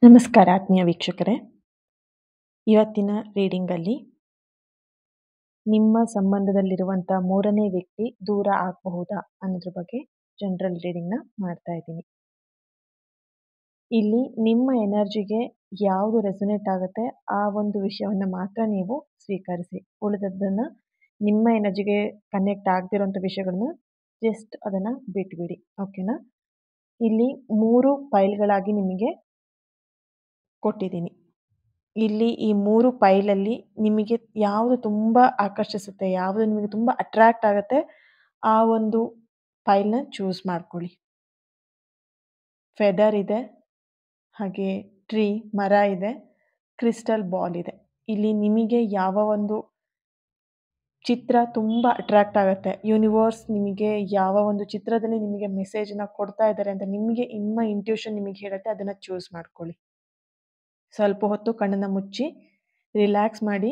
ನಮಸ್ಕಾರ ಆತ್ಮೀಯ ವೀಕ್ಷಕರೇ. ಇವತ್ತಿನ ರೀಡಿಂಗಲ್ಲಿ ನಿಮ್ಮ ಸಂಬಂಧದಲ್ಲಿರುವಂಥ ಮೂರನೇ ವ್ಯಕ್ತಿ ದೂರ ಆಗಬಹುದಾ ಅನ್ನೋದ್ರ ಬಗ್ಗೆ ಜನರಲ್ ರೀಡಿಂಗ್ನ ಮಾಡ್ತಾ ಇದ್ದೀನಿ. ಇಲ್ಲಿ ನಿಮ್ಮ ಎನರ್ಜಿಗೆ ಯಾವುದು ರೆಸೊನೇಟ್ ಆಗುತ್ತೆ ಆ ಒಂದು ವಿಷಯವನ್ನು ಮಾತ್ರ ನೀವು ಸ್ವೀಕರಿಸಿ. ಉಳಿದದ್ದನ್ನು ನಿಮ್ಮ ಎನರ್ಜಿಗೆ ಕನೆಕ್ಟ್ ಆಗದಿರೋಂಥ ವಿಷಯಗಳನ್ನ ಜಸ್ಟ್ ಅದನ್ನು ಬಿಟ್ಬಿಡಿ. ಓಕೆನಾ? ಇಲ್ಲಿ 3 ಪೈಲ್ಗಳಾಗಿ ನಿಮಗೆ ಕೊಟ್ಟಿದ್ದೀನಿ. ಇಲ್ಲಿ ಈ 3 ಪೈಲಲ್ಲಿ ನಿಮಗೆ ಯಾವುದು ತುಂಬ ಆಕರ್ಷಿಸುತ್ತೆ, ಯಾವುದು ನಿಮಗೆ ತುಂಬ ಅಟ್ರಾಕ್ಟ್ ಆಗುತ್ತೆ ಆ ಒಂದು ಪೈಲ್ನ ಚೂಸ್ ಮಾಡ್ಕೊಳ್ಳಿ. ಫೆದರ್ ಇದೆ, ಹಾಗೆ ಟ್ರೀ ಮರ ಇದೆ, ಕ್ರಿಸ್ಟಲ್ ಬಾಲ್ ಇದೆ. ಇಲ್ಲಿ ನಿಮಗೆ ಯಾವ ಒಂದು ಚಿತ್ರ ತುಂಬ ಅಟ್ರಾಕ್ಟ್ ಆಗುತ್ತೆ, ಯೂನಿವರ್ಸ್ ನಿಮಗೆ ಯಾವ ಒಂದು ಚಿತ್ರದಲ್ಲಿ ನಿಮಗೆ ಮೆಸೇಜನ್ನ ಕೊಡ್ತಾ ಇದ್ದಾರೆ ಅಂತ ನಿಮಗೆ ನಿಮ್ಮ ಇಂಟ್ಯೂಷನ್ ನಿಮಗೆ ಹೇಳುತ್ತೆ, ಅದನ್ನು ಚೂಸ್ ಮಾಡ್ಕೊಳ್ಳಿ. ಸ್ವಲ್ಪ ಹೊತ್ತು ಕಣ್ಣನ್ನು ಮುಚ್ಚಿ ರಿಲ್ಯಾಕ್ಸ್ ಮಾಡಿ.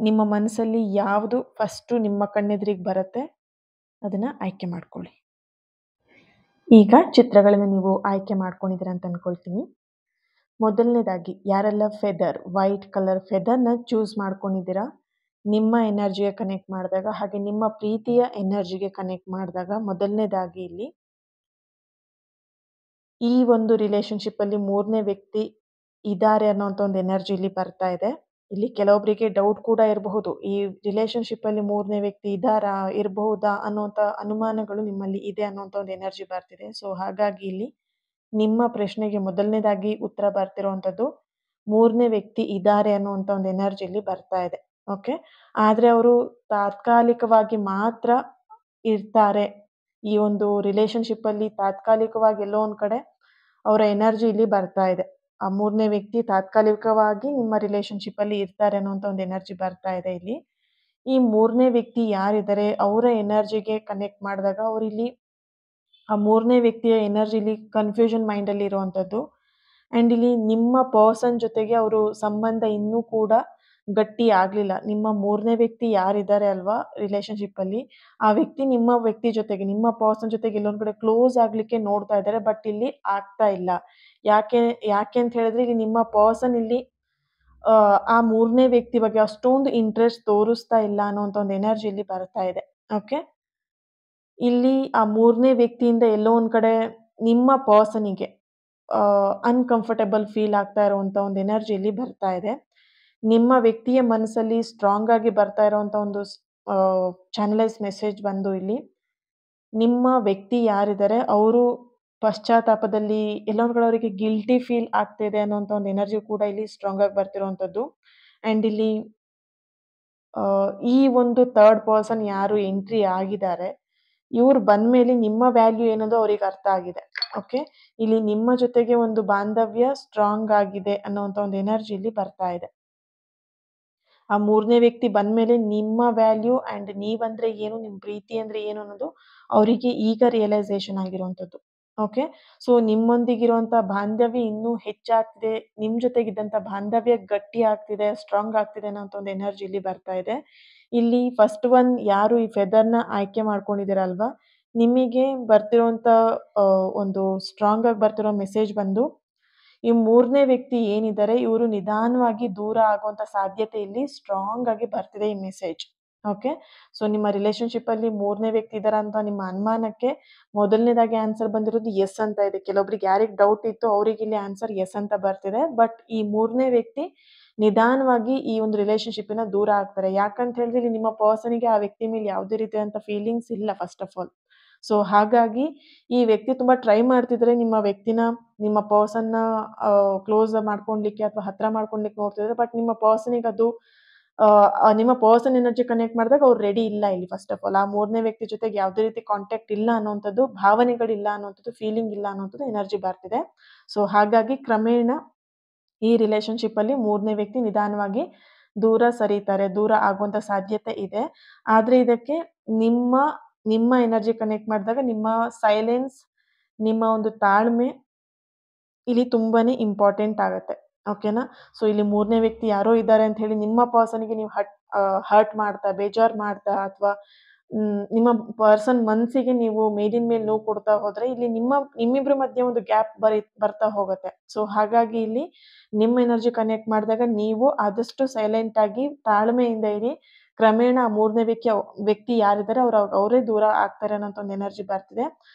ನಿಮ್ಮ ಮನಸ್ಸಲ್ಲಿ ಯಾವುದು ಫಸ್ಟು ನಿಮ್ಮ ಕಣ್ಣೆದುರಿಗೆ ಬರುತ್ತೆ ಅದನ್ನು ಆಯ್ಕೆ ಮಾಡ್ಕೊಳ್ಳಿ. ಈಗ ಚಿತ್ರಗಳನ್ನು ನೀವು ಆಯ್ಕೆ ಮಾಡ್ಕೊಂಡಿದ್ದೀರ ಅಂತ ಅಂದ್ಕೊಳ್ತೀನಿ. ಮೊದಲನೇದಾಗಿ ಯಾರೆಲ್ಲ ಫೆದರ್, ವೈಟ್ ಕಲರ್ ಫೆದರ್ನ ಚೂಸ್ ಮಾಡ್ಕೊಂಡಿದ್ದೀರಾ, ನಿಮ್ಮ ಎನರ್ಜಿಗೆ ಕನೆಕ್ಟ್ ಮಾಡಿದಾಗ ಹಾಗೆ ನಿಮ್ಮ ಪ್ರೀತಿಯ ಎನರ್ಜಿಗೆ ಕನೆಕ್ಟ್ ಮಾಡಿದಾಗ ಮೊದಲನೇದಾಗಿ ಇಲ್ಲಿ ಈ ಒಂದು ರಿಲೇಷನ್ಶಿಪ್ಪಲ್ಲಿ ಮೂರನೇ ವ್ಯಕ್ತಿ ಇದ್ದಾರೆ ಅನ್ನೋಂಥ ಒಂದು ಎನರ್ಜಿ ಇಲ್ಲಿ ಬರ್ತಾ ಇದೆ. ಇಲ್ಲಿ ಕೆಲವೊಬ್ಬರಿಗೆ ಡೌಟ್ ಕೂಡ ಇರಬಹುದು, ಈ ರಿಲೇಷನ್ಶಿಪ್ಪಲ್ಲಿ ಮೂರನೇ ವ್ಯಕ್ತಿ ಇರಬಹುದಾ ಅನ್ನೋಂಥ ಅನುಮಾನಗಳು ನಿಮ್ಮಲ್ಲಿ ಇದೆ ಅನ್ನೋಂಥ ಒಂದು ಎನರ್ಜಿ ಬರ್ತಿದೆ. ಸೊ ಹಾಗಾಗಿ ಇಲ್ಲಿ ನಿಮ್ಮ ಪ್ರಶ್ನೆಗೆ ಮೊದಲನೇದಾಗಿ ಉತ್ತರ ಬರ್ತಿರೋವಂಥದ್ದು ಮೂರನೇ ವ್ಯಕ್ತಿ ಇದ್ದಾರೆ ಅನ್ನೋಂಥ ಒಂದು ಎನರ್ಜಿ ಇಲ್ಲಿ ಬರ್ತಾ ಇದೆ. ಓಕೆ, ಆದರೆ ಅವರು ತಾತ್ಕಾಲಿಕವಾಗಿ ಮಾತ್ರ ಇರ್ತಾರೆ. ಈ ಒಂದು ರಿಲೇಷನ್ಶಿಪ್ಪಲ್ಲಿ ತಾತ್ಕಾಲಿಕವಾಗಿ ಎಲ್ಲೋ ಒಂದು ಕಡೆ ಅವರ ಎನರ್ಜಿ ಇಲ್ಲಿ ಬರ್ತಾ ಇದೆ. ಆ ಮೂರನೇ ವ್ಯಕ್ತಿ ತಾತ್ಕಾಲಿಕವಾಗಿ ನಿಮ್ಮ ರಿಲೇಷನ್ಶಿಪ್ಪಲ್ಲಿ ಇರ್ತಾರೆ ಅನ್ನೋಂಥ ಒಂದು ಎನರ್ಜಿ ಬರ್ತಾ ಇದೆ. ಇಲ್ಲಿ ಈ ಮೂರನೇ ವ್ಯಕ್ತಿ ಯಾರಿದ್ದಾರೆ ಅವರ ಎನರ್ಜಿಗೆ ಕನೆಕ್ಟ್ ಮಾಡಿದಾಗ ಅವರಿಲ್ಲಿ ಆ ಮೂರನೇ ವ್ಯಕ್ತಿಯ ಎನರ್ಜಿಲಿ ಕನ್ಫ್ಯೂಷನ್ ಮೈಂಡಲ್ಲಿ ಇರುವಂಥದ್ದು. ಆ್ಯಂಡ್ ಇಲ್ಲಿ ನಿಮ್ಮ ಪರ್ಸನ್ ಜೊತೆಗೆ ಅವರು ಸಂಬಂಧ ಇನ್ನೂ ಕೂಡ ಗಟ್ಟಿ ಆಗಲಿಲ್ಲ. ನಿಮ್ಮ ಮೂರನೇ ವ್ಯಕ್ತಿ ಯಾರಿದ್ದಾರೆ ಅಲ್ವಾ ರಿಲೇಷನ್ಶಿಪ್ಪಲ್ಲಿ, ಆ ವ್ಯಕ್ತಿ ನಿಮ್ಮ ವ್ಯಕ್ತಿ ಜೊತೆಗೆ, ನಿಮ್ಮ ಪರ್ಸನ್ ಜೊತೆಗೆ ಎಲ್ಲೊಂದು ಕಡೆ ಕ್ಲೋಸ್ ಆಗಲಿಕ್ಕೆ ನೋಡ್ತಾ ಇದ್ದಾರೆ, ಬಟ್ ಇಲ್ಲಿ ಆಗ್ತಾ ಇಲ್ಲ. ಯಾಕೆ ಅಂತ ಹೇಳಿದ್ರೆ ಇಲ್ಲಿ ನಿಮ್ಮ ಪರ್ಸನ್ ಇಲ್ಲಿ ಆ ಮೂರನೇ ವ್ಯಕ್ತಿ ಬಗ್ಗೆ ಅಷ್ಟೊಂದು ಇಂಟ್ರೆಸ್ಟ್ ತೋರಿಸ್ತಾ ಇಲ್ಲ ಅನ್ನೋಂಥ ಒಂದು ಎನರ್ಜಿ ಇಲ್ಲಿ ಬರ್ತಾ ಇದೆ. ಓಕೆ, ಇಲ್ಲಿ ಆ ಮೂರನೇ ವ್ಯಕ್ತಿಯಿಂದ ಎಲ್ಲೋ ಒಂದು ಕಡೆ ನಿಮ್ಮ ಪರ್ಸನಿಗೆ ಅನ್ಕಂಫರ್ಟೇಬಲ್ ಫೀಲ್ ಆಗ್ತಾ ಇರುವಂಥ ಒಂದು ಎನರ್ಜಿ ಇಲ್ಲಿ ಬರ್ತಾ ಇದೆ. ನಿಮ್ಮ ವ್ಯಕ್ತಿಯ ಮನಸ್ಸಲ್ಲಿ ಸ್ಟ್ರಾಂಗ್ ಆಗಿ ಬರ್ತಾ ಇರುವಂಥ ಒಂದು ಚಾನಲೈಸ್ ಮೆಸೇಜ್ ಬಂದು ಇಲ್ಲಿ ನಿಮ್ಮ ವ್ಯಕ್ತಿ ಯಾರಿದ್ದಾರೆ ಅವರು ಪಶ್ಚಾತ್ತಾಪದಲ್ಲಿ ಎಲ್ಲೊಂದು ಕಡೆ ಅವರಿಗೆ ಗಿಲ್ಟಿ ಫೀಲ್ ಆಗ್ತಿದೆ ಅನ್ನೋಂಥ ಒಂದು ಎನರ್ಜಿ ಕೂಡ ಇಲ್ಲಿ ಸ್ಟ್ರಾಂಗ್ ಆಗಿ ಬರ್ತಿರುವಂಥದ್ದು. ಆ್ಯಂಡ್ ಇಲ್ಲಿ ಈ ಒಂದು ಥರ್ಡ್ ಪರ್ಸನ್ ಯಾರು ಎಂಟ್ರಿ ಆಗಿದ್ದಾರೆ ಇವ್ರು ಬಂದ್ಮೇಲೆ ನಿಮ್ಮ ವ್ಯಾಲ್ಯೂ ಏನದು ಅವ್ರಿಗೆ ಅರ್ಥ ಆಗಿದೆ. ಓಕೆ, ಇಲ್ಲಿ ನಿಮ್ಮ ಜೊತೆಗೆ ಒಂದು ಬಾಂಧವ್ಯ ಸ್ಟ್ರಾಂಗ್ ಆಗಿದೆ ಅನ್ನೋಂಥ ಒಂದು ಎನರ್ಜಿ ಇಲ್ಲಿ ಬರ್ತಾ ಇದೆ. ಆ ಮೂರನೇ ವ್ಯಕ್ತಿ ಬಂದ್ಮೇಲೆ ನಿಮ್ಮ ವ್ಯಾಲ್ಯೂ ಆ್ಯಂಡ್ ನೀವಂದ್ರೆ ಏನು, ನಿಮ್ಮ ಪ್ರೀತಿ ಅಂದ್ರೆ ಏನು ಅನ್ನೋದು ಅವರಿಗೆ ಈಗ ರಿಯಲೈಸೇಷನ್ ಆಗಿರುವಂಥದ್ದು. ಓಕೆ, ಸೊ ನಿಮ್ಮೊಂದಿಗಿರುವಂಥ ಬಾಂಧವ್ಯ ಇನ್ನೂ ಹೆಚ್ಚಾಗ್ತಿದೆ, ನಿಮ್ಮ ಜೊತೆಗಿದ್ದಂಥ ಬಾಂಧವ್ಯ ಗಟ್ಟಿ ಆಗ್ತಿದೆ, ಸ್ಟ್ರಾಂಗ್ ಆಗ್ತಿದೆ ಅನ್ನೋಂಥ ಒಂದು ಎನರ್ಜಿ ಇಲ್ಲಿ ಬರ್ತಾ ಇದೆ. ಇಲ್ಲಿ ಫಸ್ಟ್ ಒನ್ ಯಾರು ಈ ಫೆದರ್ನ ಆಯ್ಕೆ ಮಾಡ್ಕೊಂಡಿದ್ದೀರಲ್ವಾ, ನಿಮಗೆ ಬರ್ತಿರೋಂಥ ಒಂದು ಸ್ಟ್ರಾಂಗ್ ಆಗಿ ಬರ್ತಿರೋ ಮೆಸೇಜ್ ಬಂದು ಈ ಮೂರನೇ ವ್ಯಕ್ತಿ ಏನಿದ್ದಾರೆ ಇವರು ನಿಧಾನವಾಗಿ ದೂರ ಆಗುವಂಥ ಸಾಧ್ಯತೆ ಇಲ್ಲಿ ಸ್ಟ್ರಾಂಗ್ ಆಗಿ ಬರ್ತಿದೆ ಈ ಮೆಸೇಜ್. ಓಕೆ, ಸೊ ನಿಮ್ಮ ರಿಲೇಷನ್ಶಿಪ್ಪಲ್ಲಿ ಮೂರನೇ ವ್ಯಕ್ತಿ ಇದ್ದಾರ ಅಂತ ನಿಮ್ಮ ಅನುಮಾನಕ್ಕೆ ಮೊದಲನೇದಾಗಿ ಆನ್ಸರ್ ಬಂದಿರೋದು ಎಸ್ ಅಂತ ಇದೆ. ಕೆಲವೊಬ್ರಿಗೆ ಯಾರಿಗೆ ಡೌಟ್ ಇತ್ತು ಅವರಿಗೆ ಇಲ್ಲಿ ಆನ್ಸರ್ ಎಸ್ ಅಂತ ಬರ್ತಿದೆ. ಬಟ್ ಈ ಮೂರನೇ ವ್ಯಕ್ತಿ ನಿಧಾನವಾಗಿ ಈ ಒಂದು ರಿಲೇಷನ್ಶಿಪ್ಪಿನ ದೂರ ಆಗ್ತಾರೆ. ಯಾಕಂತ ಹೇಳಿದ್ರೆ ಇಲ್ಲಿ ನಿಮ್ಮ ಪರ್ಸನಿಗೆ ಆ ವ್ಯಕ್ತಿ ಮೇಲೆ ಯಾವುದೇ ರೀತಿಯಾದಂಥ ಫೀಲಿಂಗ್ಸ್ ಇಲ್ಲ ಫಸ್ಟ್ ಆಫ್ ಆಲ್. ಸೊ ಹಾಗಾಗಿ ಈ ವ್ಯಕ್ತಿ ತುಂಬ ಟ್ರೈ ಮಾಡ್ತಿದ್ರೆ ನಿಮ್ಮ ವ್ಯಕ್ತಿನ, ನಿಮ್ಮ ಪರ್ಸನ್ನ ಕ್ಲೋಸ್ ಮಾಡ್ಕೊಳ್ಲಿಕ್ಕೆ ಅಥವಾ ಹತ್ರ ಮಾಡ್ಕೊಳ್ಲಿಕ್ಕೆ ನೋಡ್ತಿದ್ದಾರೆ. ಬಟ್ ನಿಮ್ಮ ಪರ್ಸನಿಗೆ ಅದು ನಿಮ್ಮ ಪರ್ಸನ್ ಎನರ್ಜಿ ಕನೆಕ್ಟ್ ಮಾಡಿದಾಗ ಅವ್ರು ರೆಡಿ ಇಲ್ಲ ಇಲ್ಲಿ ಫಸ್ಟ್ ಆಫ್ ಆಲ್. ಆ ಮೂರನೇ ವ್ಯಕ್ತಿ ಜೊತೆಗೆ ಯಾವುದೇ ರೀತಿ ಕಾಂಟ್ಯಾಕ್ಟ್ ಇಲ್ಲ ಅನ್ನೋಂಥದ್ದು, ಭಾವನೆಗಳಿಲ್ಲ ಅನ್ನೋಂಥದ್ದು, ಫೀಲಿಂಗ್ ಇಲ್ಲ ಅನ್ನೋಂಥದ್ದು ಎನರ್ಜಿ ಬರ್ತಿದೆ. ಸೊ ಹಾಗಾಗಿ ಕ್ರಮೇಣ ಈ ರಿಲೇಷನ್ಶಿಪ್ಪಲ್ಲಿ ಮೂರನೇ ವ್ಯಕ್ತಿ ನಿಧಾನವಾಗಿ ದೂರ ಸರಿತಾರೆ, ದೂರ ಆಗುವಂಥ ಸಾಧ್ಯತೆ ಇದೆ. ಆದರೆ ಇದಕ್ಕೆ ನಿಮ್ಮ ಎನರ್ಜಿ ಕನೆಕ್ಟ್ ಮಾಡಿದಾಗ ನಿಮ್ಮ ಸೈಲೆನ್ಸ್, ನಿಮ್ಮ ಒಂದು ತಾಳ್ಮೆ ಇಲ್ಲಿ ತುಂಬಾನೇ ಇಂಪಾರ್ಟೆಂಟ್ ಆಗುತ್ತೆ. ಓಕೆನಾ, ಸೊ ಇಲ್ಲಿ ಮೂರನೇ ವ್ಯಕ್ತಿ ಯಾರೋ ಇದ್ದಾರೆ ಅಂತ ಹೇಳಿ ನಿಮ್ಮ ಪರ್ಸನ್ಗೆ ನೀವು ಹರ್ಟ್ ಮಾಡ್ತಾ, ಬೇಜಾರು ಮಾಡ್ತಾ ಅಥವಾ ನಿಮ್ಮ ಪರ್ಸನ್ ಮನ್ಸಿಗೆ ನೀವು ಮೇಲಿನ ಮೇಲೆ ನೋವು ಕೊಡ್ತಾ ಹೋದ್ರೆ ಇಲ್ಲಿ ನಿಮ್ಮಿಬ್ರ ಮಧ್ಯೆ ಒಂದು ಗ್ಯಾಪ್ ಬರ್ತಾ ಹೋಗುತ್ತೆ. ಸೊ ಹಾಗಾಗಿ ಇಲ್ಲಿ ನಿಮ್ಮ ಎನರ್ಜಿ ಕನೆಕ್ಟ್ ಮಾಡಿದಾಗ ನೀವು ಆದಷ್ಟು ಸೈಲೆಂಟ್ ಆಗಿ ತಾಳ್ಮೆಯಿಂದ ಇರಿ. ಕ್ರಮೇಣ ಆ ಮೂರನೇ ವ್ಯಕ್ತಿ ಯಾರಿದ್ದಾರೆ ಅವರೇ ದೂರ ಆಗ್ತಾರೆ ಅನ್ನೋಂಥ ಒಂದು ಎನರ್ಜಿ ಬರ್ತಿದೆ.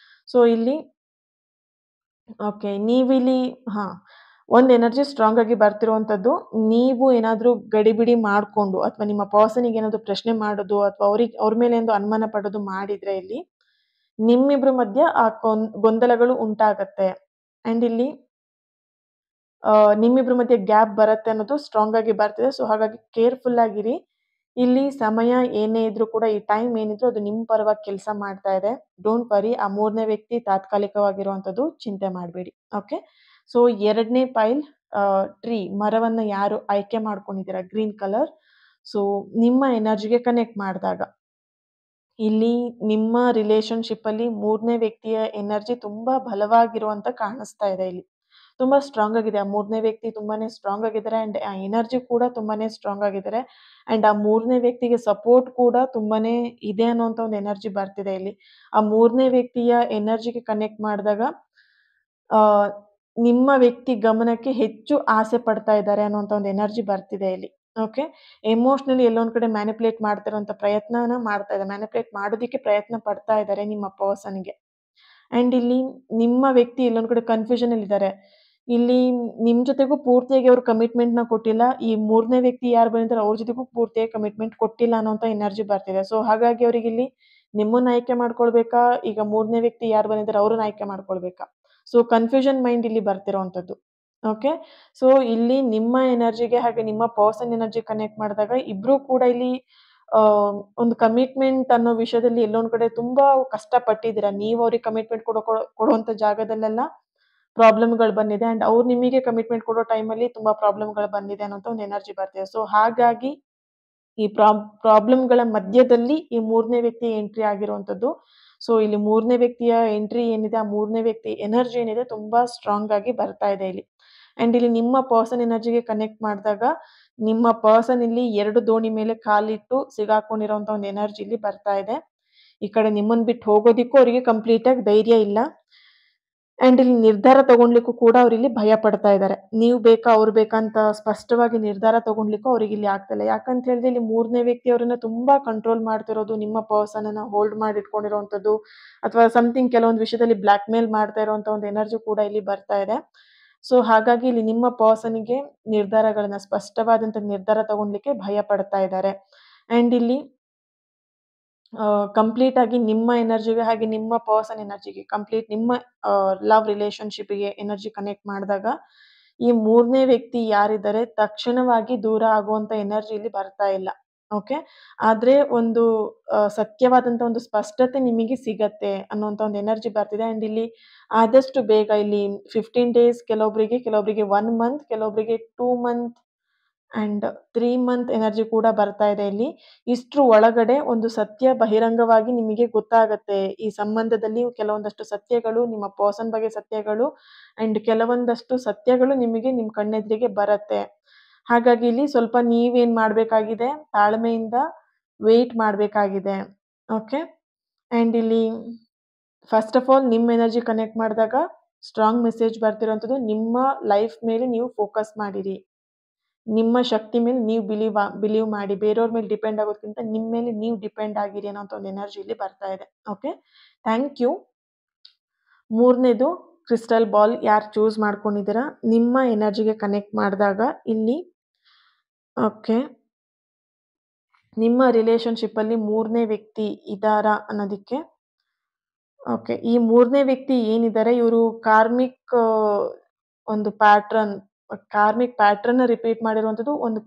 ಸೊ ಇಲ್ಲಿ ಓಕೆ. ನೀವಿಲ್ಲಿ ಒಂದು ಎನರ್ಜಿ ಸ್ಟ್ರಾಂಗ್ ಆಗಿ ಬರ್ತಿರುವಂಥದ್ದು, ನೀವು ಏನಾದ್ರೂ ಗಡಿಬಿಡಿ ಮಾಡ್ಕೊಂಡು ಅಥವಾ ನಿಮ್ಮ ಪರ್ಸನ್‌ಗೆ ಏನಾದ್ರು ಪ್ರಶ್ನೆ ಮಾಡೋದು ಅಥವಾ ಅವ್ರ ಮೇಲೆ ಏನಾದ್ರು ಅನುಮಾನ ಪಡೋದು ಮಾಡಿದ್ರೆ ಇಲ್ಲಿ ನಿಮ್ಮಿಬ್ರ ಮಧ್ಯ ಆ ಗೊಂದಲಗಳು ಉಂಟಾಗತ್ತೆ. ಅಂಡ್ ಇಲ್ಲಿ ನಿಮ್ಮಿಬ್ರ ಮಧ್ಯೆ ಗ್ಯಾಪ್ ಬರುತ್ತೆ ಅನ್ನೋದು ಸ್ಟ್ರಾಂಗ್ ಆಗಿ ಬರ್ತಿದೆ. ಸೊ ಹಾಗಾಗಿ ಕೇರ್‌ಫುಲ್ ಆಗಿರಿ. ಇಲ್ಲಿ ಸಮಯ ಏನೇ ಇದ್ರೂ ಕೂಡ ಈ ಟೈಮ್ ಏನಿದ್ರು ಅದು ನಿಮ್ಮ ಪರವಾಗಿ ಕೆಲಸ ಮಾಡ್ತಾ ಇದೆ. Don't worry. ಆ ಮೂರನೇ ವ್ಯಕ್ತಿ ತಾತ್ಕಾಲಿಕವಾಗಿರುವಂಥದ್ದು, ಚಿಂತೆ ಮಾಡಬೇಡಿ. ಓಕೆ. ಸೊ 2ನೇ ಪೈಲ್ ಟ್ರೀ ಮರವನ್ನ ಯಾರು ಆಯ್ಕೆ ಮಾಡ್ಕೊಂಡಿದ್ದೀರಾ ಗ್ರೀನ್ ಕಲರ್. ಸೊ ನಿಮ್ಮ ಎನರ್ಜಿಗೆ ಕನೆಕ್ಟ್ ಮಾಡಿದಾಗ ಇಲ್ಲಿ ನಿಮ್ಮ ರಿಲೇಶನ್‌ಶಿಪ್ ಅಲ್ಲಿ 3ನೇ ವ್ಯಕ್ತಿಯ ಎನರ್ಜಿ ತುಂಬಾ ಬಲವಾಗಿರುವಂತ ಕಾಣಿಸ್ತಾ ಇದೆ ಇಲ್ಲಿ. ತುಂಬಾ ಸ್ಟ್ರಾಂಗ್ ಆಗಿದೆ. ಆ 3ನೇ ವ್ಯಕ್ತಿ ತುಂಬಾನೇ ಸ್ಟ್ರಾಂಗ್ ಆಗಿದ್ದಾರೆ ಅಂಡ್ ಆ ಎನರ್ಜಿ ಕೂಡ ತುಂಬಾನೇ ಸ್ಟ್ರಾಂಗ್ ಆಗಿದ್ದಾರೆ. ಅಂಡ್ ಆ 3ನೇ ವ್ಯಕ್ತಿಗೆ ಸಪೋರ್ಟ್ ಕೂಡ ತುಂಬಾನೇ ಇದೆ ಅನ್ನುವಂತ ಒಂದು ಎನರ್ಜಿ ಬರ್ತಿದೆ ಇಲ್ಲಿ. ಆ 3ನೇ ವ್ಯಕ್ತಿಯ ಎನರ್ಜಿಗೆ ಕನೆಕ್ಟ್ ಮಾಡಿದಾಗ ನಿಮ್ಮ ವ್ಯಕ್ತಿ ಗಮನಕ್ಕೆ ಹೆಚ್ಚು ಆಸೆ ಪಡ್ತಾ ಇದ್ದಾರೆ ಅನ್ನುವಂತ ಒಂದು ಎನರ್ಜಿ ಬರ್ತಿದೆ ಇಲ್ಲಿ. ಓಕೆ. ಎಮೋಷನಲಿ ಎಲ್ಲೊಂದ್ ಕಡೆ ಮ್ಯಾನಿಪುಲೇಟ್ ಮಾಡ್ತಿರುವಂತ ಪ್ರಯತ್ನನ ಮಾಡ್ತಾ ಇದ್ದಾರೆ. ಮ್ಯಾನಿಪುಲೇಟ್ ಮಾಡೋದಕ್ಕೆ ಪ್ರಯತ್ನ ಪಡ್ತಾ ಇದ್ದಾರೆ ನಿಮ್ಮ ಪರ್ಸನ್‌ಗೆ. ಅಂಡ್ ಇಲ್ಲಿ ನಿಮ್ಮ ವ್ಯಕ್ತಿ ಎಲ್ಲೊಂದ್ ಕಡೆ ಕನ್ಫ್ಯೂಷನ್ ಅಲ್ಲಿ ಇದ್ದಾರೆ. ಇಲ್ಲಿ ನಿಮ್ ಜೊತೆಗೂ ಪೂರ್ತಿಯಾಗಿ ಅವ್ರು ಕಮಿಟ್ಮೆಂಟ್‌ನ ಕೊಟ್ಟಿಲ್ಲ. ಈ 3ನೇ ವ್ಯಕ್ತಿ ಯಾರು ಬಂದಿದ್ದಾರೆ ಅವ್ರ ಜೊತೆಗೂ ಪೂರ್ತಿಯಾಗಿ ಕಮಿಟ್ಮೆಂಟ್ ಕೊಟ್ಟಿಲ್ಲ ಅನ್ನೋಂತ ಎನರ್ಜಿ ಬರ್ತಿದೆ. ಸೊ ಹಾಗಾಗಿ ಅವ್ರಿಗಿಲ್ಲಿ ನಿಮ್ಮನ್ನ ಆಯ್ಕೆ ಮಾಡ್ಕೊಳ್ಬೇಕಾ? ಈಗ 3ನೇ ವ್ಯಕ್ತಿ ಯಾರು ಬಂದಿದ್ದಾರೆ ಅವ್ರನ್ನ ಆಯ್ಕೆ ಮಾಡ್ಕೊಳ್ಬೇಕಾ? ಸೊ ಕನ್ಫ್ಯೂಷನ್ ಮೈಂಡ್ ಇಲ್ಲಿ ಬರ್ತಿರೋಂಥದ್ದು. ಓಕೆ. ಸೊ ಇಲ್ಲಿ ನಿಮ್ಮ ಎನರ್ಜಿಗೆ ಹಾಗೆ ನಿಮ್ಮ ಪರ್ಸನ್ ಎನರ್ಜಿ ಕನೆಕ್ಟ್ ಮಾಡಿದಾಗ ಇಬ್ರು ಕೂಡ ಇಲ್ಲಿ ಒಂದು ಕಮಿಟ್ಮೆಂಟ್ ಅನ್ನೋ ವಿಷಯದಲ್ಲಿ ಎಲ್ಲೊಂದ್ ಕಡೆ ತುಂಬಾ ಕಷ್ಟಪಟ್ಟಿದ್ದೀರಾ. ನೀವು ಅವ್ರಿಗೆ ಕಮಿಟ್ಮೆಂಟ್ ಕೊಡುವಂತ ಜಾಗದಲ್ಲೆಲ್ಲ ಪ್ರಾಬ್ಲಮ್‌ಗಳು ಬಂದಿದೆ. ಅಂಡ್ ಅವ್ರು ನಿಮಗೆ ಕಮಿಟ್ಮೆಂಟ್ ಕೊಡೋ ಟೈಮಲ್ಲಿ ತುಂಬಾ ಪ್ರಾಬ್ಲಮ್‌ಗಳು ಬಂದಿದೆ ಅನ್ನೋಂತ ಒಂದು ಎನರ್ಜಿ ಬರ್ತಿದೆ. ಸೊ ಹಾಗಾಗಿ ಈ ಪ್ರಾಬ್ಲಮ್‌ಗಳ ಮಧ್ಯದಲ್ಲಿ ಈ 3ನೇ ವ್ಯಕ್ತಿ ಎಂಟ್ರಿ ಆಗಿರುವಂಥದ್ದು. ಸೊ ಇಲ್ಲಿ 3ನೇ ವ್ಯಕ್ತಿಯ ಎಂಟ್ರಿ ಏನಿದೆ, ಆ 3ನೇ ವ್ಯಕ್ತಿ ಎನರ್ಜಿ ಏನಿದೆ ತುಂಬಾ ಸ್ಟ್ರಾಂಗ್ ಆಗಿ ಬರ್ತಾ ಇದೆ ಇಲ್ಲಿ. ಅಂಡ್ ಇಲ್ಲಿ ನಿಮ್ಮ ಪರ್ಸನ್ ಎನರ್ಜಿಗೆ ಕನೆಕ್ಟ್ ಮಾಡಿದಾಗ ನಿಮ್ಮ ಪರ್ಸನ್ ಇಲ್ಲಿ 2 ದೋಣಿ ಮೇಲೆ ಕಾಲಿಟ್ಟು ಸಿಗಾಕೊಂಡಿರುವಂತ ಒಂದು ಎನರ್ಜಿ ಇಲ್ಲಿ ಬರ್ತಾ ಇದೆ. ಈ ಕಡೆ ನಿಮ್ಮನ್ನ ಬಿಟ್ಟು ಹೋಗೋದಿಕ್ಕೂ ಅವರಿಗೆ ಕಂಪ್ಲೀಟ್ ಆಗಿ ಧೈರ್ಯ ಇಲ್ಲ. ಅಂಡ್ ಇಲ್ಲಿ ನಿರ್ಧಾರ ತಗೊಳ್ಲಿಕ್ಕೂ ಕೂಡ ಅವ್ರಿಲ್ಲಿ ಭಯ ಪಡ್ತಾ ಇದ್ದಾರೆ. ನೀವು ಬೇಕಾ ಅವ್ರು ಬೇಕಾ ಅಂತ ಸ್ಪಷ್ಟವಾಗಿ ನಿರ್ಧಾರ ತಗೊಳ್ಲಿಕ್ಕೂ ಅವ್ರಿಗೆ ಇಲ್ಲಿ ಆಗ್ತಿಲ್ಲ. ಯಾಕಂತ ಹೇಳಿದ್ರೆ ಇಲ್ಲಿ 3ನೇ ವ್ಯಕ್ತಿ ಅವರನ್ನ ತುಂಬಾ ಕಂಟ್ರೋಲ್ ಮಾಡ್ತಿರೋದು, ನಿಮ್ಮ ಪರ್ಸನ್ ಅನ್ನ ಹೋಲ್ಡ್ ಮಾಡಿ ಇಟ್ಕೊಂಡಿರುವಂತದ್ದು ಅಥವಾ ಸಮಥಿಂಗ್ ಕೆಲವೊಂದು ವಿಷಯದಲ್ಲಿ ಬ್ಲಾಕ್ ಮೇಲ್ ಮಾಡ್ತಾ ಇರುವಂತ ಒಂದು ಎನರ್ಜಿ ಕೂಡ ಇಲ್ಲಿ ಬರ್ತಾ ಇದೆ. ಸೊ ಹಾಗಾಗಿ ಇಲ್ಲಿ ನಿಮ್ಮ ಪರ್ಸನ್‌ಗೆ ಸ್ಪಷ್ಟವಾದಂತ ನಿರ್ಧಾರ ತಗೊಳ್ಲಿಕ್ಕೆ ಭಯ ಪಡ್ತಾ ಇದ್ದಾರೆ. ಅಂಡ್ ಇಲ್ಲಿ ಕಂಪ್ಲೀಟ್ ಆಗಿ ನಿಮ್ಮ ಎನರ್ಜಿಗೆ ಹಾಗೆ ನಿಮ್ಮ ಪರ್ಸನ್ ಎನರ್ಜಿಗೆ ಕಂಪ್ಲೀಟ್ ನಿಮ್ಮ ಲವ್ ರಿಲೇಶನ್‌ಶಿಪ್‌ಗೆ ಎನರ್ಜಿ ಕನೆಕ್ಟ್ ಮಾಡಿದಾಗ ಈ 3ನೇ ವ್ಯಕ್ತಿ ಯಾರಿದ್ದಾರೆ ತಕ್ಷಣವಾಗಿ ದೂರ ಆಗುವಂತ ಎನರ್ಜಿ ಇಲ್ಲಿ ಬರ್ತಾ ಇಲ್ಲ. ಓಕೆ. ಆದ್ರೆ ಒಂದು ಸತ್ಯವಾದಂತ ಒಂದು ಸ್ಪಷ್ಟತೆ ನಿಮಗೆ ಸಿಗತ್ತೆ ಅನ್ನುವಂತ ಒಂದು ಎನರ್ಜಿ ಬರ್ತಿದೆ. ಅಂಡ್ ಇಲ್ಲಿ ಆದಷ್ಟು ಬೇಗ ಇಲ್ಲಿ 15 ಡೇಸ್ ಕೆಲವೊಬ್ಬರಿಗೆ 1 ಮಂತ್, ಕೆಲವೊಬ್ಬರಿಗೆ 2 ಮಂತ್ ಅಂಡ್ 3 ಮಂತ್ ಎನರ್ಜಿ ಕೂಡ ಬರ್ತಾ ಇದೆ ಇಲ್ಲಿ. ಇಷ್ಟ್ರ ಒಳಗಡೆ ಒಂದು ಸತ್ಯ ಬಹಿರಂಗವಾಗಿ ನಿಮಗೆ ಗೊತ್ತಾಗತ್ತೆ. ಈ ಸಂಬಂಧದಲ್ಲಿ ಕೆಲವೊಂದಷ್ಟು ಸತ್ಯಗಳು, ನಿಮ್ಮ ಪರ್ಸನ್ ಬಗ್ಗೆ ಸತ್ಯಗಳು ಅಂಡ್ ಕೆಲವೊಂದಷ್ಟು ಸತ್ಯಗಳು ನಿಮಗೆ ನಿಮ್ಮ ಕಣ್ಣೆದುರಿಗೆ ಬರತ್ತೆ. ಹಾಗಾಗಿ ಇಲ್ಲಿ ಸ್ವಲ್ಪ ನೀವೇನ್ ಮಾಡ್ಬೇಕಾಗಿದೆ, ತಾಳ್ಮೆಯಿಂದ ವೇಟ್ ಮಾಡ್ಬೇಕಾಗಿದೆ. ಓಕೆ. ಅಂಡ್ ಇಲ್ಲಿ ಫಸ್ಟ್ ಆಫ್ ಆಲ್ ನಿಮ್ಮ ಎನರ್ಜಿ ಕನೆಕ್ಟ್ ಮಾಡಿದಾಗ ಸ್ಟ್ರಾಂಗ್ ಮೆಸೇಜ್ ಬರ್ತಿರೋಂಥದ್ದು, ನಿಮ್ಮ ಲೈಫ್ ಮೇಲೆ ನೀವು ಫೋಕಸ್ ಮಾಡಿರಿ. ನಿಮ್ಮ ಶಕ್ತಿ ಮೇಲೆ ನೀವು ಬಿಲೀವ್ ಮಾಡಿ. ಬೇರೆಯವ್ರ ಮೇಲೆ ಡಿಪೆಂಡ್ ಆಗೋದಕ್ಕಿಂತ ನಿಮ್ಮ ಮೇಲೆ ನೀವು ಡಿಪೆಂಡ್ ಆಗಿರಿ ಅನ್ನೋಂಥ ಒಂದು ಎನರ್ಜಿ ಇಲ್ಲಿ ಬರ್ತಾ ಇದೆ. ಓಕೆ. Thank you. 3ನೇದು ಕ್ರಿಸ್ಟಲ್ ಬಾಲ್ ಯಾರು ಚೂಸ್ ಮಾಡ್ಕೊಂಡಿದ್ದೀರಾ, ನಿಮ್ಮ ಎನರ್ಜಿಗೆ ಕನೆಕ್ಟ್ ಮಾಡಿದಾಗ ಇಲ್ಲಿ ಓಕೆ ನಿಮ್ಮ ರಿಲೇಶನ್‌ಶಿಪ್ ಅಲ್ಲಿ 3ನೇ ವ್ಯಕ್ತಿ ಇದ್ದಾರಾ ಅನ್ನೋದಕ್ಕೆ ಓಕೆ. ಈ 3ನೇ ವ್ಯಕ್ತಿ ಏನಿದ್ದಾರೆ ಇವರು ಒಂದು ಕಾರ್ಮಿಕ್ ಪ್ಯಾಟ್ರನ್ ರಿಪೀಟ್ ಮಾಡಿರುವಂಥದ್ದು, ಒಂದು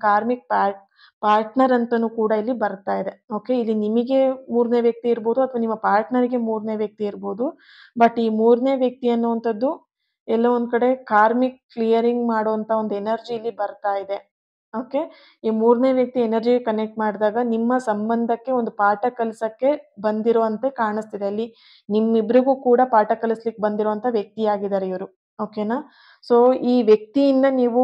ಪಾರ್ಟ್ನರ್ ಅಂತಾನೂ ಕೂಡ ಇಲ್ಲಿ ಬರ್ತಾ ಇದೆ. ಓಕೆ. ಇಲ್ಲಿ ನಿಮಗೆ 3ನೇ ವ್ಯಕ್ತಿ ಇರ್ಬೋದು ಅಥವಾ ನಿಮ್ಮ ಪಾರ್ಟ್ನರ್‌ಗೆ 3ನೇ ವ್ಯಕ್ತಿ ಇರ್ಬೋದು. ಬಟ್ ಈ 3ನೇ ವ್ಯಕ್ತಿ ಅನ್ನುವಂಥದ್ದು ಎಲ್ಲೋ ಒಂದ್ ಕಡೆ ಕಾರ್ಮಿಕ್ ಕ್ಲಿಯರಿಂಗ್ ಮಾಡುವಂತ ಒಂದು ಎನರ್ಜಿ ಇಲ್ಲಿ ಬರ್ತಾ ಇದೆ. ಓಕೆ. ಈ 3ನೇ ವ್ಯಕ್ತಿ ಎನರ್ಜಿಗೆ ಕನೆಕ್ಟ್ ಮಾಡಿದಾಗ ನಿಮ್ಮ ಸಂಬಂಧಕ್ಕೆ ಒಂದು ಪಾಠ ಕಲಿಸಕ್ಕೆ ಬಂದಿರುವಂತೆ ಕಾಣಿಸ್ತಿದೆ. ಅಲ್ಲಿ ನಿಮ್ಮಿಬ್ರಿಗೂ ಕೂಡ ಪಾಠ ಕಲಿಸ್ಲಿಕ್ಕೆ ಬಂದಿರುವಂತ ವ್ಯಕ್ತಿಯಾಗಿದ್ದಾರೆ ಇವರು. ಓಕೆನಾ? ಸೊ ಈ ವ್ಯಕ್ತಿಯಿಂದ ನೀವು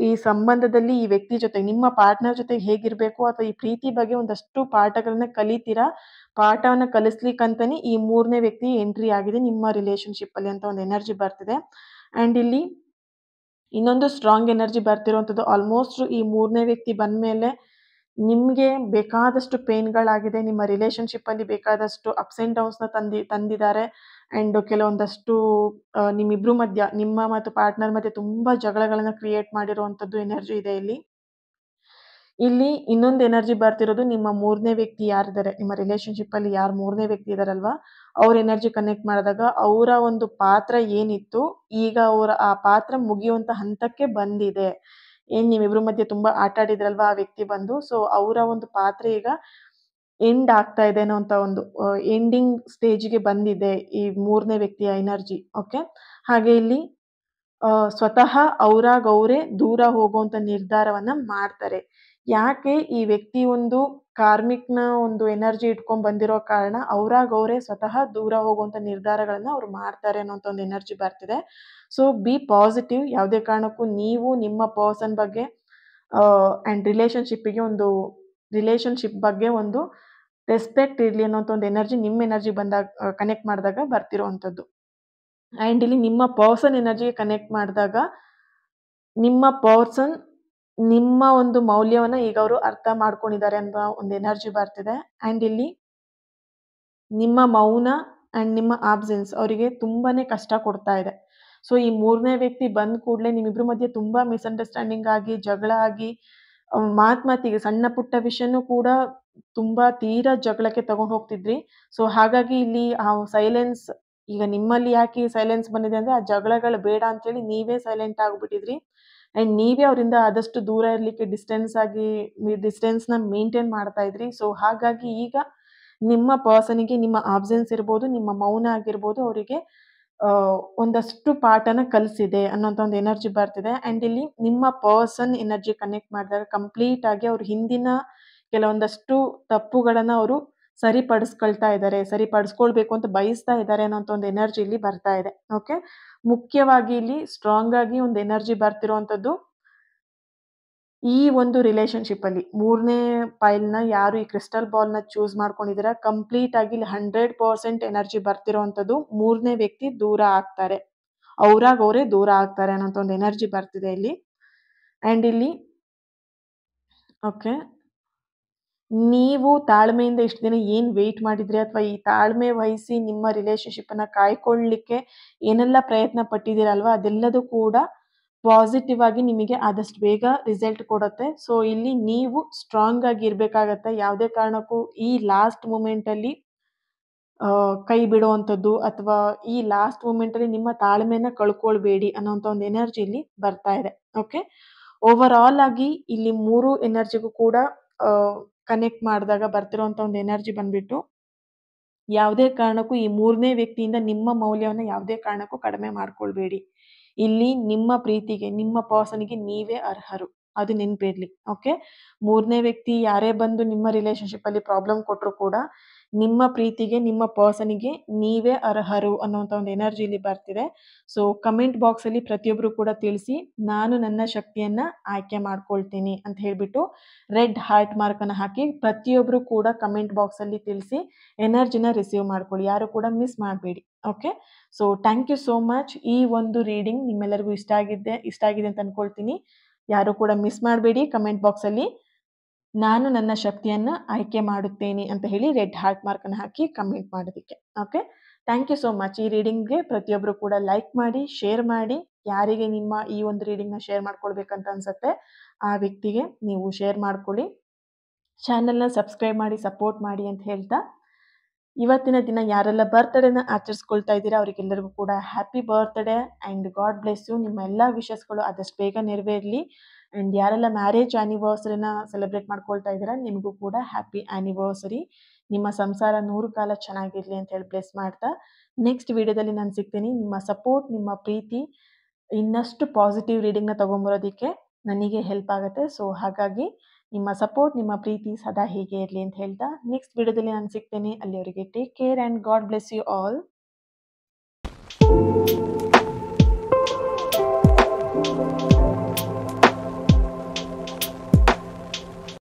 ಈ ಸಂಬಂಧದಲ್ಲಿ ಈ ವ್ಯಕ್ತಿ ಜೊತೆ ನಿಮ್ಮ ಪಾರ್ಟ್ನರ್ ಜೊತೆಗೆ ಹೇಗಿರ್ಬೇಕು ಅಥವಾ ಈ ಪ್ರೀತಿ ಬಗ್ಗೆ ಒಂದಷ್ಟು ಪಾಠಗಳನ್ನ ಕಲಿತೀರಾ. ಪಾಠವನ್ನ ಕಲಿಸ್ಲಿಕ್ಕಂತಾನೆ ಈ 3ನೇ ವ್ಯಕ್ತಿ ಎಂಟ್ರಿ ಆಗಿದೆ ನಿಮ್ಮ ರಿಲೇಶನ್‌ಶಿಪ್ ಅಲ್ಲಿ ಅಂತ ಒಂದು ಎನರ್ಜಿ ಬರ್ತಿದೆ. ಅಂಡ್ ಇಲ್ಲಿ ಇನ್ನೊಂದು ಸ್ಟ್ರಾಂಗ್ ಎನರ್ಜಿ ಬರ್ತಿರುವಂಥದ್ದು ಆಲ್ಮೋಸ್ಟ್ ಈ 3ನೇ ವ್ಯಕ್ತಿ ಬಂದ್ಮೇಲೆ ನಿಮ್ಗೆ ಬೇಕಾದಷ್ಟು ಪೇನ್‌ಗಳಾಗಿದೆ. ನಿಮ್ಮ ರಿಲೇಶನ್‌ಶಿಪ್ ಅಲ್ಲಿ ಬೇಕಾದಷ್ಟು ಅಪ್ಸ್ ಅಂಡ್ ಡೌನ್ಸ್‌ನ ತಂದಿದ್ದಾರೆ. ಅಂಡ್ ಕೆಲವೊಂದಷ್ಟು ನಿಮ್ಮಿಬ್ರು ಮಧ್ಯ ನಿಮ್ಮ ಮತ್ತು ಪಾರ್ಟ್ನರ್ ಮಧ್ಯೆ ತುಂಬಾ ಜಗಳಗಳನ್ನ ಕ್ರಿಯೇಟ್ ಮಾಡಿರುವಂಥದ್ದು ಎನರ್ಜಿ ಇದೆ ಇಲ್ಲಿ. ಇಲ್ಲಿ ಇನ್ನೊಂದು ಎನರ್ಜಿ ಬರ್ತಿರೋದು ನಿಮ್ಮ 3ನೇ ವ್ಯಕ್ತಿ ಯಾರಿದ್ದಾರೆ, ನಿಮ್ಮ ರಿಲೇಶನ್‌ಶಿಪ್ ಅಲ್ಲಿ ಯಾರು 3ನೇ ವ್ಯಕ್ತಿ ಇದಾರಲ್ವಾ, ಅವ್ರ ಎನರ್ಜಿ ಕನೆಕ್ಟ್ ಮಾಡಿದಾಗ ಅವರ ಒಂದು ಪಾತ್ರ ಏನಿತ್ತು, ಈಗ ಅವರ ಆ ಪಾತ್ರ ಮುಗಿಯುವಂತ ಹಂತಕ್ಕೆ ಬಂದಿದೆ. ಏನ್ ನೀವಿಬ್ರ ಮಧ್ಯೆ ತುಂಬಾ ಆಟ ಆಡಿದ್ರಲ್ವಾ ಆ ವ್ಯಕ್ತಿ ಬಂದು, ಸೊ ಅವರ ಒಂದು ಪಾತ್ರ ಈಗ ಎಂಡ್ ಆಗ್ತಾ ಇದೆ ಅನ್ನೋಂತ ಒಂದು ಎಂಡಿಂಗ್ ಸ್ಟೇಜ್‌ಗೆ ಬಂದಿದೆ ಈ 3ನೇ ವ್ಯಕ್ತಿಯ ಎನರ್ಜಿ. ಓಕೆ. ಹಾಗೆ ಇಲ್ಲಿ ಸ್ವತಃ ಅವ್ರಾಗವ್ರೇ ದೂರ ಹೋಗುವಂತ ನಿರ್ಧಾರವನ್ನ ಮಾಡ್ತಾರೆ. ಯಾಕೆ ಈ ವ್ಯಕ್ತಿ ಒಂದು ಕಾರ್ಮಿಕ್‌ನ ಒಂದು ಎನರ್ಜಿ ಇಟ್ಕೊಂಡ್ ಬಂದಿರೋ ಕಾರಣ ಅವ್ರಾಗವ್ರೇ ಸ್ವತಃ ದೂರ ಹೋಗುವಂತ ನಿರ್ಧಾರಗಳನ್ನ ಅವ್ರು ಮಾಡ್ತಾರೆ ಅನ್ನೋಂತ ಒಂದು ಎನರ್ಜಿ ಬರ್ತಿದೆ. So B positive. ಯಾವುದೇ ಕಾರಣಕ್ಕೂ ನೀವು ನಿಮ್ಮ ಪರ್ಸನ್ ಬಗ್ಗೆ ಅಂಡ್ ರಿಲೇಶನ್‌ಶಿಪ್ ಬಗ್ಗೆ ಒಂದು ರೆಸ್ಪೆಕ್ಟ್ ಇರ್ಲಿ ಅನ್ನೋಂತ ಒಂದು ಎನರ್ಜಿ ನಿಮ್ಮ ಎನರ್ಜಿ ಬಂದಾಗ ಕನೆಕ್ಟ್ ಮಾಡಿದಾಗ ಬರ್ತಿರುವಂಥದ್ದು. ಅಂಡ್ ಇಲ್ಲಿ ನಿಮ್ಮ ಪರ್ಸನ್ ಎನರ್ಜಿಗೆ ಕನೆಕ್ಟ್ ಮಾಡಿದಾಗ ನಿಮ್ಮ ಪರ್ಸನ್ ನಿಮ್ಮ ಒಂದು ಮೌಲ್ಯವನ್ನ ಈಗ ಅವರು ಅರ್ಥ ಮಾಡ್ಕೊಂಡಿದ್ದಾರೆ ಅನ್ನೋ ಒಂದು ಎನರ್ಜಿ ಬರ್ತಿದೆ. ಅಂಡ್ ಇಲ್ಲಿ ನಿಮ್ಮ ಮೌನ ಅಂಡ್ ನಿಮ್ಮ ಆಬ್ಸೆನ್ಸ್ ಅವರಿಗೆ ತುಂಬಾನೇ ಕಷ್ಟ ಕೊಡ್ತಾ ಇದೆ. ಸೊ ಈ 3ನೇ ವ್ಯಕ್ತಿ ಬಂದ ಕೂಡಲೇ ನಿಮ್ಮಿಬ್ರ ಮಧ್ಯೆ ತುಂಬಾ ಮಿಸ್‌ಅಂಡರ್‌ಸ್ಟ್ಯಾಂಡಿಂಗ್ ಆಗಿ, ಜಗಳ ಆಗಿ, ಮಾತಿಗೆ ಸಣ್ಣ ಪುಟ್ಟ ವಿಷಯನೂ ಕೂಡ ತುಂಬಾ ತೀರಾ ಜಗಳಕ್ಕೆ ತಗೊಂಡ್ ಹೋಗ್ತಿದ್ರಿ. ಸೊ ಹಾಗಾಗಿ ಇಲ್ಲಿ ಆ ಸೈಲೆನ್ಸ್ ಈಗ ನಿಮ್ಮಲ್ಲಿ ಯಾಕೆ ಸೈಲೆನ್ಸ್ ಬಂದಿದೆ ಅಂದ್ರೆ ಆ ಜಗಳಗಳು ಬೇಡ ಅಂತೇಳಿ ನೀವೇ ಸೈಲೆಂಟ್ ಆಗ್ಬಿಟ್ಟಿದ್ರಿ. ಅಂಡ್ ನೀವೇ ಅವರಿಂದ ಆದಷ್ಟು ದೂರ ಇರ್ಲಿಕ್ಕೆ ಡಿಸ್ಟೆನ್ಸ್‌ನ ಮೇಂಟೈನ್ ಮಾಡ್ತಾ ಇದ್ರಿ. ಸೊ ಹಾಗಾಗಿ ಈಗ ನಿಮ್ಮ ಪರ್ಸನ್‌ಗೆ ನಿಮ್ಮ ಆಬ್ಸೆನ್ಸ್ ಇರ್ಬೋದು, ನಿಮ್ಮ ಮೌನ ಆಗಿರ್ಬೋದು ಅವರಿಗೆ ಒಂದಷ್ಟು ಪಾಠನ ಕಲಿಸಿದೆ ಅನ್ನೋಂಥ ಒಂದು ಎನರ್ಜಿ ಬರ್ತಿದೆ. ಅಂಡ್ ಇಲ್ಲಿ ನಿಮ್ಮ ಪರ್ಸನ್ ಎನರ್ಜಿ ಕನೆಕ್ಟ್ ಮಾಡಿದಾಗ ಕಂಪ್ಲೀಟ್ ಆಗಿ ಅವ್ರ ಹಿಂದಿನ ಕೆಲವೊಂದಷ್ಟು ತಪ್ಪುಗಳನ್ನ ಅವರು ಸರಿಪಡಿಸ್ಕೊಳ್ತಾ ಇದ್ದಾರೆ, ಸರಿಪಡಿಸ್ಕೊಳ್ಬೇಕು ಅಂತ ಬಯಸ್ತಾ ಇದ್ದಾರೆ ಅನ್ನೋಂಥ ಒಂದು ಎನರ್ಜಿ ಇಲ್ಲಿ ಬರ್ತಾ ಇದೆ. ಓಕೆ. ಮುಖ್ಯವಾಗಿ ಇಲ್ಲಿ ಸ್ಟ್ರಾಂಗ್ ಆಗಿ ಒಂದು ಎನರ್ಜಿ ಬರ್ತಿರುವಂಥದ್ದು ಈ ಒಂದು ರಿಲೇಶನ್‌ಶಿಪ್ ಅಲ್ಲಿ 3ನೇ ಪೈಲ್‌ನ ಯಾರು ಈ ಕ್ರಿಸ್ಟಲ್ ಬಾಲ್‌ನ ಚೂಸ್ ಮಾಡ್ಕೊಂಡಿದ್ದೀರಾ, ಕಂಪ್ಲೀಟ್ ಆಗಿ ಇಲ್ಲಿ 100% ಎನರ್ಜಿ ಬರ್ತಿರುವಂಥದ್ದು 3ನೇ ವ್ಯಕ್ತಿ ದೂರ ಆಗ್ತಾರೆ. ಅವ್ರಾಗವ್ರೇ ದೂರ ಆಗ್ತಾರೆ ಅನ್ನೋಂಥ ಒಂದು ಎನರ್ಜಿ ಬರ್ತಿದೆ ಇಲ್ಲಿ. ಅಂಡ್ ಇಲ್ಲಿ ಓಕೆ. ನೀವು ತಾಳ್ಮೆಯಿಂದ ಇಷ್ಟು ದಿನ ಏನ್ ವೇಟ್ ಮಾಡಿದ್ರಿ ಅಥವಾ ಈ ತಾಳ್ಮೆ ವಹಿಸಿ ನಿಮ್ಮ ರಿಲೇಶನ್‌ಶಿಪ್ ಅನ್ನ ಕಾಯ್ಕೊಳ್ಳಿಕ್ಕೆ ಏನೆಲ್ಲ ಪ್ರಯತ್ನ ಪಟ್ಟಿದ್ದೀರಲ್ವಾ, ಅದೆಲ್ಲದೂ ಕೂಡ ಪಾಸಿಟಿವ್ ಆಗಿ ನಿಮಗೆ ಆದಷ್ಟು ಬೇಗ ರಿಸಲ್ಟ್ ಕೊಡುತ್ತೆ. ಸೊ ಇಲ್ಲಿ ನೀವು ಸ್ಟ್ರಾಂಗ್ ಆಗಿ ಇರ್ಬೇಕಾಗತ್ತೆ. ಯಾವುದೇ ಕಾರಣಕ್ಕೂ ಈ ಲಾಸ್ಟ್ ಮೂಮೆಂಟಲ್ಲಿ ಕೈ ಬಿಡುವಂಥದ್ದು ಅಥವಾ ಈ ಲಾಸ್ಟ್ ಮೂಮೆಂಟಲ್ಲಿ ನಿಮ್ಮ ತಾಳ್ಮೆನ ಕಳ್ಕೊಳ್ಬೇಡಿ ಅನ್ನೋಂಥ ಒಂದು ಎನರ್ಜಿ ಇಲ್ಲಿ ಬರ್ತಾ ಇದೆ. ಓಕೆ. ಓವರ್ ಆಲ್ ಆಗಿ ಇಲ್ಲಿ 3 ಎನರ್ಜಿಗೂ ಕೂಡ ಕನೆಕ್ಟ್ ಮಾಡಿದಾಗ ಬರ್ತಿರುವಂಥ ಒಂದು ಎನರ್ಜಿ ಬಂದ್ಬಿಟ್ಟು ಯಾವುದೇ ಕಾರಣಕ್ಕೂ ಈ 3ನೇ ವ್ಯಕ್ತಿಯಿಂದ ನಿಮ್ಮ ಮೌಲ್ಯವನ್ನ ಯಾವುದೇ ಕಾರಣಕ್ಕೂ ಕಡಿಮೆ ಮಾಡ್ಕೊಳ್ಬೇಡಿ. ಇಲ್ಲಿ ನಿಮ್ಮ ಪ್ರೀತಿಗೆ, ನಿಮ್ಮ ಪರ್ಸನ್‌ಗೆ ನೀವೇ ಅರ್ಹರು. ಅದು ನೆನ್ಪಿರ್ಲಿ. ಓಕೆ. 3ನೇ ವ್ಯಕ್ತಿ ಯಾರೇ ಬಂದು ನಿಮ್ಮ ರಿಲೇಶನ್‌ಶಿಪ್ ಅಲ್ಲಿ ಪ್ರಾಬ್ಲಮ್ ಕೊಟ್ರು ಕೂಡ ನಿಮ್ಮ ಪ್ರೀತಿಗೆ, ನಿಮ್ಮ ಪರ್ಸನ್‌ಗೆ ನೀವೇ ಅರ್ಹರು ಅನ್ನೋಂಥ ಒಂದು ಎನರ್ಜಿ ಇಲ್ಲಿ ಬರ್ತಿದೆ. ಸೊ ಕಮೆಂಟ್ ಬಾಕ್ಸಲ್ಲಿ ಪ್ರತಿಯೊಬ್ಬರು ಕೂಡ ತಿಳಿಸಿ, ನಾನು ನನ್ನ ಶಕ್ತಿಯನ್ನ ಆಯ್ಕೆ ಮಾಡ್ಕೊಳ್ತೀನಿ ಅಂತ ಹೇಳ್ಬಿಟ್ಟು ರೆಡ್ ಹಾರ್ಟ್ ಮಾರ್ಕನ್ನ ಹಾಕಿ ಪ್ರತಿಯೊಬ್ಬರು ಕೂಡ ಕಮೆಂಟ್ ಬಾಕ್ಸಲ್ಲಿ ತಿಳಿಸಿ ಎನರ್ಜಿನ ರಿಸೀವ್ ಮಾಡ್ಕೊಳ್ಳಿ. ಯಾರು ಕೂಡ ಮಿಸ್ ಮಾಡಬೇಡಿ. Okay. So thank you so much. ಈ ಒಂದು ರೀಡಿಂಗ್ ನಿಮ್ಮೆಲ್ಲರಿಗೂ ಇಷ್ಟ ಆಗಿದೆ ಅಂತ ಅನ್ಕೊಳ್ತೀನಿ. ಯಾರು ಕೂಡ ಮಿಸ್ ಮಾಡಬೇಡಿ. ಕಮೆಂಟ್ ಬಾಕ್ಸಲ್ಲಿ ನಾನು ನನ್ನ ಶಕ್ತಿಯನ್ನ ಆಯ್ಕೆ ಮಾಡುತ್ತೇನೆ ಅಂತ ಹೇಳಿ ರೆಡ್ ಹಾರ್ಟ್ ಮಾರ್ಕನ್ನ ಹಾಕಿ ಕಮೆಂಟ್ ಮಾಡೋದಕ್ಕೆ. Okay. Thank you so much. ಈ ರೀಡಿಂಗ್ಗೆ ಪ್ರತಿಯೊಬ್ಬರು ಕೂಡ ಲೈಕ್ ಮಾಡಿ, ಶೇರ್ ಮಾಡಿ. ಯಾರಿಗೆ ನಿಮ್ಮ ಈ ಒಂದು ರೀಡಿಂಗ್‌ನ ಶೇರ್ ಮಾಡ್ಕೊಳ್ಬೇಕಂತ ಅನ್ಸುತ್ತೆ ಆ ವ್ಯಕ್ತಿಗೆ ನೀವು ಶೇರ್ ಮಾಡ್ಕೊಳ್ಳಿ. ಚಾನೆಲ್‌ನ ಸಬ್ಸ್ಕ್ರೈಬ್ ಮಾಡಿ ಸಪೋರ್ಟ್ ಮಾಡಿ ಅಂತ ಹೇಳ್ತಾ, ಇವತ್ತಿನ ದಿನ ಯಾರೆಲ್ಲ ಬರ್ತ್ಡೇನ ಆಚರಿಸ್ಕೊಳ್ತಾ ಇದ್ದೀರಾ ಅವರಿಗೆಲ್ಲರಿಗೂ ಕೂಡ happy birthday and God bless you. ನಿಮ್ಮ ಎಲ್ಲ ವಿಶಸ್ಗಳು ಆದಷ್ಟು ಬೇಗ ನೆರವೇರಲಿ. ಅಂಡ್ ಯಾರೆಲ್ಲ ಮ್ಯಾರೇಜ್ ಆ್ಯನಿವರ್ಸರಿನ ಸೆಲೆಬ್ರೇಟ್ ಮಾಡ್ಕೊಳ್ತಾ ಇದ್ದೀರಾ ನಿಮಗೂ ಕೂಡ ಹ್ಯಾಪಿ ಆ್ಯನಿವರ್ಸರಿ. ನಿಮ್ಮ ಸಂಸಾರ 100 ಕಾಲ ಚೆನ್ನಾಗಿರಲಿ ಅಂತ ಹೇಳಿ ಬ್ಲೆಸ್ ಮಾಡ್ತಾ, ನೆಕ್ಸ್ಟ್ ವಿಡಿಯೋದಲ್ಲಿ ನಾನು ಸಿಗ್ತೀನಿ. ನಿಮ್ಮ ಸಪೋರ್ಟ್, ನಿಮ್ಮ ಪ್ರೀತಿ ಇನ್ನಷ್ಟು ಪಾಸಿಟಿವ್ ರೀಡಿಂಗ್‌ನ ತಗೊಂಬರೋದಕ್ಕೆ ನನಗೆ ಹೆಲ್ಪ್ ಆಗುತ್ತೆ. ಸೊ ಹಾಗಾಗಿ ನಿಮ್ಮ ಸಪೋರ್ಟ್, ನಿಮ್ಮ ಪ್ರೀತಿ ಸದಾ ಹೀಗೆ ಇರಲಿ ಅಂತ ಹೇಳ್ತಾ ನೆಕ್ಸ್ಟ್ ವಿಡಿಯೋದಲ್ಲಿ ನಾನು ಸಿಗ್ತೇನೆ. ಅಲ್ಲಿವರೆಗೆ take care and God bless you all.